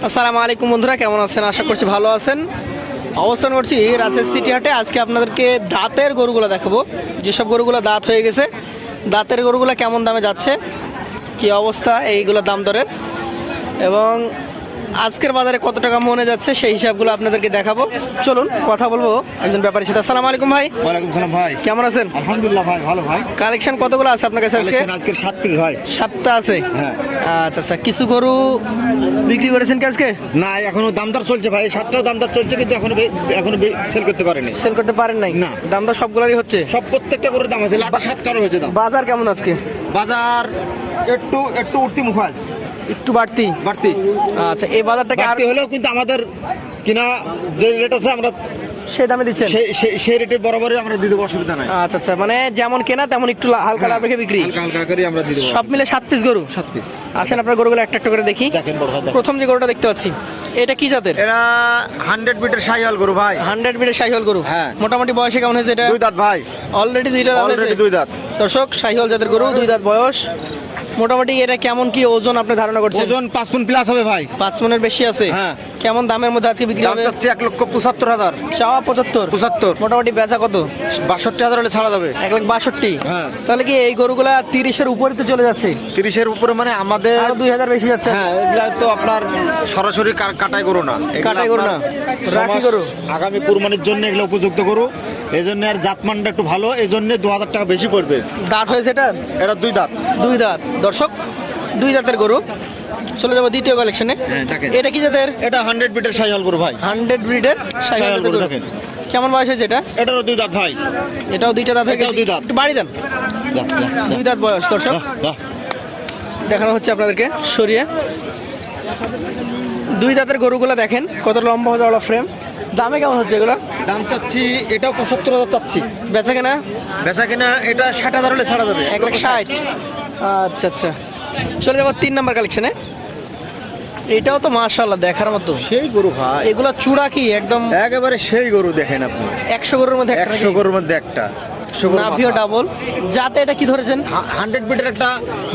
আসসালামু আলাইকুম বন্ধুরা, কেমন আছেন? আশা করছি ভালো আছেন। অবস্থান করছি রাজশাহী সিটি হাটে। আজকে আপনাদেরকে দাঁতের গরুগুলো দেখাবো, যেসব গরুগুলো দাঁত হয়ে গেছে। দাঁতের গরুগুলো কেমন দামে যাচ্ছে, কি অবস্থা এইগুলো দাম দরের, এবং আজকের বাজারে কত টাকা মনে যাচ্ছে সেই হিসাবগুলো আপনাদেরকে দেখাবো। চলুন কথা বলবো একজন ব্যাপারীর সাথে। আসসালামু আলাইকুম ভাই। ওয়ালাইকুম সালাম ভাই। কেমন আছেন? আলহামদুলিল্লাহ ভাই, ভালো ভাই। কালেকশন কতগুলো আছে আপনার কাছে আজকে? আজকে 7 পিস ভাই। 7টা আছে। হ্যাঁ। আচ্ছা আচ্ছা, কিছু গরু বিক্রি করেছেন কি আজকে? না, এখনো দামদার চলছে ভাই, 7টাও দামদার চলছে, কিন্তু এখনো সেল করতে পারেনি। সেল করতে পারেন নাই? না। দাম দর সবগুলোরই হচ্ছে? সব প্রত্যেকটা করে দাম আছে, লাটা 7টারও হয়েছে দাম। বাজার কেমন আজকে? বাজার একটু একটু উঠতি মুখাজ একটু বাড়তি। বাড়তি। আচ্ছা, এই বাজারটাকে আর বাড়তি হলেও কিন্তু আমাদের কিনা যে রেট আছে আমরা সেই দামে দিচ্ছেন? সেই রেটে বরাবরই আমরা দিতে অসুবিধা নাই। আচ্ছা আচ্ছা, মানে যেমন কেনা তেমন একটু হালকা লাভ রেখে বিক্রি? হালকা হালকা করে আমরা দিতে সব মিলে 7 পিস গরু। 7 পিস। আসেন আপনার গরুগুলো একটা একটা করে দেখি। দেখেন বড় ভাই, দেখেন। প্রথম যে গরুটা দেখতে পাচ্ছি, এটা কি জাতের? এরা 100 বিটের শাহিওয়াল গরু ভাই। 100 বিটের শাহিওয়াল গরু। হ্যাঁ। মোটামুটি বয়সে কেমন হয়েছে এটা? 2 দাঁত ভাই। অলরেডি 2টা দাঁত হয়েছে? অলরেডি 2 দাঁত। দর্শক, শাহিওয়াল জাতের গরু, 2 দাঁত বয়স। মোটামুটি এটা কেমন কি ওজন আপনি ধারণা করছেন? ওজন 5 মণ প্লাস হবে ভাই। 5 মণের বেশি আছে? হ্যাঁ। কেমন দামের মধ্যে আজকে বিক্রি দাম হবে? চাচ্ছে 1,75,000। চাওয়া 75? 75। মোটামুটি বেচা কত? 62,000 হলে ছাড়া যাবে। 1,62,000? হ্যাঁ। তাহলে কি এই গরুগুলা 30-এর উপরে তো চলে যাচ্ছে? 30-এর উপরে মানে আমাদের আরো 2,000 বেশি যাচ্ছে? হ্যাঁ, এগুলা তো আপনার সরাসরি কাটাই গরু না, এগুলা কাটাই গরু না, আপনার রাখি গরু। আগামী কুরবানির জন্য এগুলো উপযুক্ত গরু। এই জন্য আর জাতমানটা একটু ভালো, এই জন্য 2,000 টাকা বেশি পড়বে। দাঁত হয়েছে এটা? এটা 2 দাঁত। 2 দাঁত। দর্শক, 2 দাঁতের গরু। চলে যাবো দ্বিতীয় কালেকশনে। হ্যাঁ, দেখেন। এটা কি জাতের? এটা 100 বিটের শাহিওয়াল গরু ভাই। 100 ব্রিডের শাহিওয়াল জাতের গরু। দেখেন। কেমন বয়স হয়েছে এটা? এটারও 2 দাঁত ভাই। এটাও 2টা দাঁত হয়ে এটাও গেছে? 2 দাঁত। একটু বাড়ি দেন। যা, যা, যা। 2 দাঁত বয়স। দর্শক, বাহ, দেখানো হচ্ছে আপনাদেরকে সরিয়ে। 2 দাঁতের গরুগুলো দেখেন কত লম্বা হওয়া ফ্রেম। দামে কেমন হচ্ছে এগুলো? দাম চাচ্ছি এটাও 75,000 চাচ্ছি। বেচা কেনা? বেচা কিনা এটা 60,000 হলে ছাড়া যাবে। 1,60,000। আচ্ছা আচ্ছা, চলে যাবো 3 নাম্বার কালেকশনে। এটাও তো মাশাআল্লাহ দেখার মতো। সেই গরু ভাই, এগুলো চূড়া কি একদম একেবারে সেই গরু। দেখেন আপনি, 100 গরুর মধ্যে একটা 100 গরুর মধ্যে একটা। 100 গরুর নাভিও মাথা। ডাবল। যাতে এটা কি ধরেছেন? 100 বিটের একটা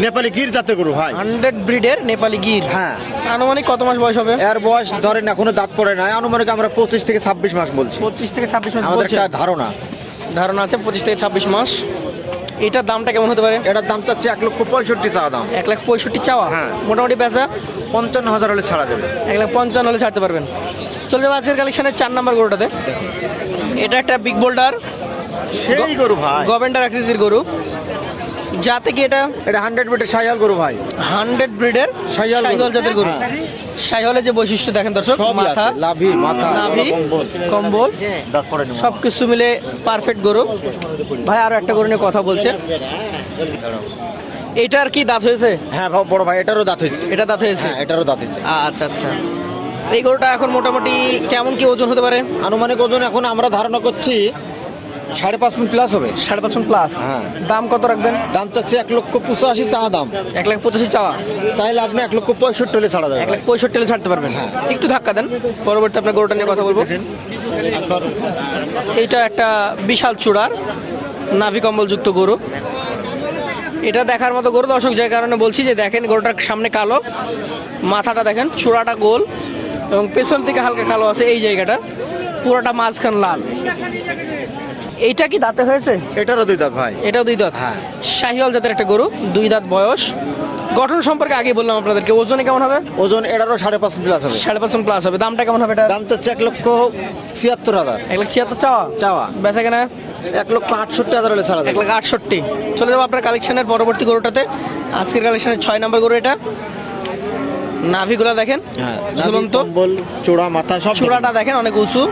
নেপালি গির জাতের গরু ভাই। 100 ব্রিডের নেপালি গির। হ্যাঁ। আনুমানিক কত মাস বয়স হবে? এর বয়স ধরেন এখনো দাঁত পড়ে নাই, আনুমানিক আমরা 25 থেকে 26 মাস বলছি। 25 থেকে 26 মাস আমাদের বলছে। একটা ধারণা আছে 25 থেকে 26 মাস। এটার দামটা কেমন হতে পারে? এটার দাম চাচ্ছে 1,65,000 চাওয়া দাম। 1,65,000 চাওয়া? হ্যাঁ। মোটামুটি বেচা 55,000 হলে ছাড়া যাবে। 1,55,000 হলে ছাড়তে পারবেন। চলে যাবো আজকের কালেকশনের 4 নাম্বার গরুটাতে। এটা একটা বিগ বোল্ডার সেই গরু ভাই। গভেন্ডার আকৃতির গরু। যাতে কি এটা? এটা 100 বিটের শাহিওয়াল গরু ভাই। 100 ব্রিডের শাহিওয়াল গরু। শাহিওয়াল জাতের গরু। হ্যাঁ। শাহিওয়ালের যে বৈশিষ্ট্য দেখেন দর্শক, সবই মাথা, আছে, লাভি, মাথা, নাভি, কম্বল। কম্বল, দাঁত পড়ে নি। সবকিছু মিলে পারফেক্ট গরু। ভাই আরো একটা গরু নিয়ে কথা বলছে। এটার কি দাঁত হয়েছে? হ্যাঁ বড় ভাই, এটারও দাঁত হয়েছে। এটা দাঁত হয়েছে? হ্যাঁ, এটারও দাঁত হয়েছে। আচ্ছা আচ্ছা, এই গরুটা এখন মোটামুটি কেমন কি ওজন হতে পারে? আনুমানিক ওজন এখন আমরা ধারণা করছি 5.5 মণ প্লাস হবে। 5.5 প্লাস? হ্যাঁ। দাম কত রাখবেন? দাম চাচ্ছে 1,85,000 চাওয়া দাম। 1,85,000 চাওয়া? চাইলে আপনি 1,65,000 হলে ছাড়া যাবে। 1,65,000 হলে ছাড়তে পারবেন? হ্যাঁ। একটু ধাক্কা দেন, পরবর্তী আপনার গরুটা নিয়ে কথা বলবো। আপনার এইটা একটা বিশাল চূড়ার নাভি কম্বলযুক্ত গরু। এটা দেখার মতো গরু দর্শক, যে কারণে বলছি যে দেখেন গরুটার সামনে কালো, মাথাটা দেখেন, চূড়াটা গোল এবং পেছন থেকে হালকা কালো আছে এই জায়গাটা, পুরোটা মাঝখান লাল। এইটা কি দাঁতে হয়েছে? এটারও 2 দাঁত ভাই। এটাও 2 দাঁত? হ্যাঁ। শাহিওয়াল জাতের একটা গরু, 2 দাঁত বয়স। গঠন সম্পর্কে আগে বললাম আপনাদেরকে। ওজনে কেমন হবে? ওজন এটারও 5.5 প্লাস হবে। 5.5 প্লাস হবে। দামটা কেমন হবে এটা? দাম চাচ্ছে 1,76,000 1,76,000 চাওয়া? চাওয়া। বেচা কেনা? 1,68,000 হলে ছাড়া যাবে। 1,68,000। চলে যাবো আপনার কালেকশনের পরবর্তী গরুটাতে। আজকের কালেকশনের 6 নাম্বার গরু এটা। নাভিগুলা দেখেন, হ্যাঁ, ঝুলন্ত। কম্বল, চূড়া, মাথা সব। চূড়াটা দেখেন অনেক উঁচু।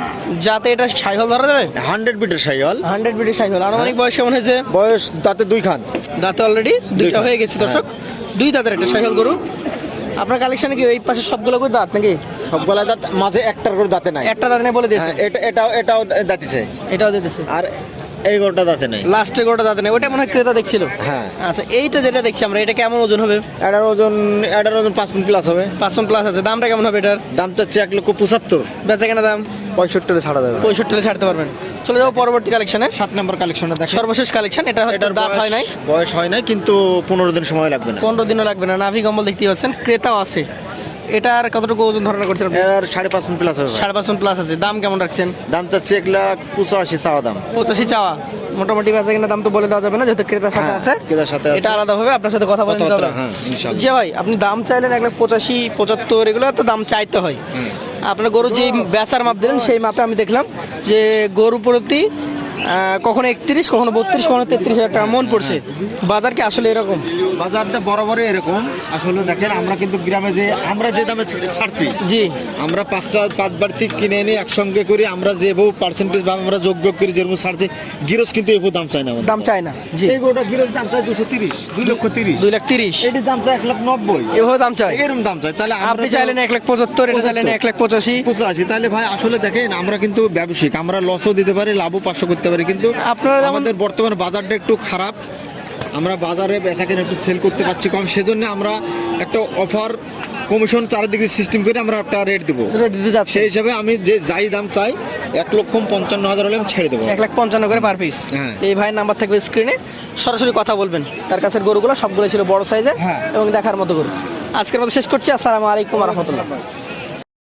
যাতে এটা শাহিওয়াল ধরা যাবে? 100 বিটের শাহিওয়াল। 100 ব্রিডের শাহিওয়াল। আনুমানিক বয়স কেমন হয়েছে? বয়স দাঁতে 2 খান। দাঁতে অলরেডি 2টা খান। হয়ে গেছে দর্শক। 2 দাঁতের একটা শাহিওয়াল গরু। আপনার কালেকশনে কি এই পাশে সবগুলো করে দাঁত নাকি? সবগুলা দাঁত, মাঝে একটার করে দাঁতে নাই। একটা দাঁত নেই বলে দিয়েছে? হ্যাঁ, এটাও দাঁতিছে। এটাও দিতেছে। আর এই গরুটা দাঁতে নাই। লাস্টের গরুটা দাঁতে নেই, ওটা মনে হয় ক্রেতা দেখছিল। হ্যাঁ। আচ্ছা, এইটা যেটা দেখছি আমরা, এটা কেমন ওজন হবে? এটার ওজন 5 মণ প্লাস হবে। 5 প্লাস আছে। দামটা কেমন হবে এটার? দাম চাচ্ছে 1,75,000। বেচা কেনা দাম? 65 হলে ছাড়া যাবে। 65 হলে ছাড়তে পারবেন। চলে যাবো পরবর্তী কালেকশনে। 7 নম্বর কালেকশনটা দেখেন। সর্বশেষ কালেকশন। এটা হয়তো দাঁত হয় নাই, বয়স হয় নাই, কিন্তু 15 দিন সময় লাগবে না। 15 দিনও লাগবে না। নাভি কম্বল দেখতে পাচ্ছেন, ক্রেতাও আছে। এটার কতটুকু ওজন ধারণা করছেন আপনি? এর 5.5 মণ প্লাস হবে ভাই। 5.5 প্লাস আছে। দাম কেমন রাখছেন? দাম চাচ্ছি 1,85,000 চাওয়া দাম। 85 চাওয়া। মোটামুটি বেচা কিনা দাম তো বলে দেওয়া যাবে না, যেহেতু ক্রেতার সাথে হ্যাঁ, আছে। ক্রেতার সাথে আছে। এটা আলাদা হবে, আপনার সাথে কথা বলে নিতে হবে। হ্যাঁ, ইনশাআল্লাহ। জি ভাই, আপনি দাম চাইলেন 1,85,000, 75, এগুলো তো দাম চাইতে হয়। আপনার গরু যে বেচার মাপ দিলেন সেই মাপে আমি দেখলাম যে গরু প্রতি কখনো 31, কখনো 32, কখনো 33,000 টাকা মন পড়ছে। বাজার কি আসলে এরকম? বাজারটা বরাবরই এরকম। আসলে দেখেন আমরা কিন্তু গ্রামে যে আমরা যে দামে ছাড়ছি, জি, আমরা 5 বাড়তি কিনে এনে একসঙ্গে করি, আমরা যে বহু পার্সেন্টেজ বা আমরা যোগ করি যেরকম ছাড়ছি, গিরোজ কিন্তু এই দাম চাই না আমাদের। দাম চাই না। জি, এই গরুটা গিরোজ দাম চাই 230, 2,30,000। 2,30,000 এটির দাম চাই 1,90,000। এভাবে দাম চাই। এরকম দাম চাই। তাহলে আমরা আপনি তো- চাইলেন 1,75,000, এটা চাইলেন 1,85,000। 85। তাহলে ভাই আসলে দেখেন আমরা কিন্তু ব্যবসায়িক, আমরা লসও দিতে পারি, লাভও 500 করতে পারি, কিন্তু আপনারা যেমন- আমাদের বর্তমান বাজারটা একটু খারাপ। আমরা বাজারে বেচা কেনা একটু সেল করতে পারছি কম, সেজন্য আমরা একটা অফার কমিশন চারিদিকে সিস্টেম করে আমরা একটা রেট দেবো। রেট দিতে যাচ্ছে সেই হিসাবে আমি যে যাই দাম চাই 1,55,000 হলে আমি ছেড়ে দেবো। 1,55,000 করে পার পিস। হ্যাঁ। এই ভাইয়ের নাম্বার থাকবে স্ক্রিনে, সরাসরি কথা বলবেন। তার কাছের গরুগুলো সবগুলো ছিল বড় সাইজের হ্যাঁ। এবং দেখার মতো গরু। আজকের মতো শেষ করছি। আসসালামু আলাইকুম ওয়া রাহমাতুল্লাহ।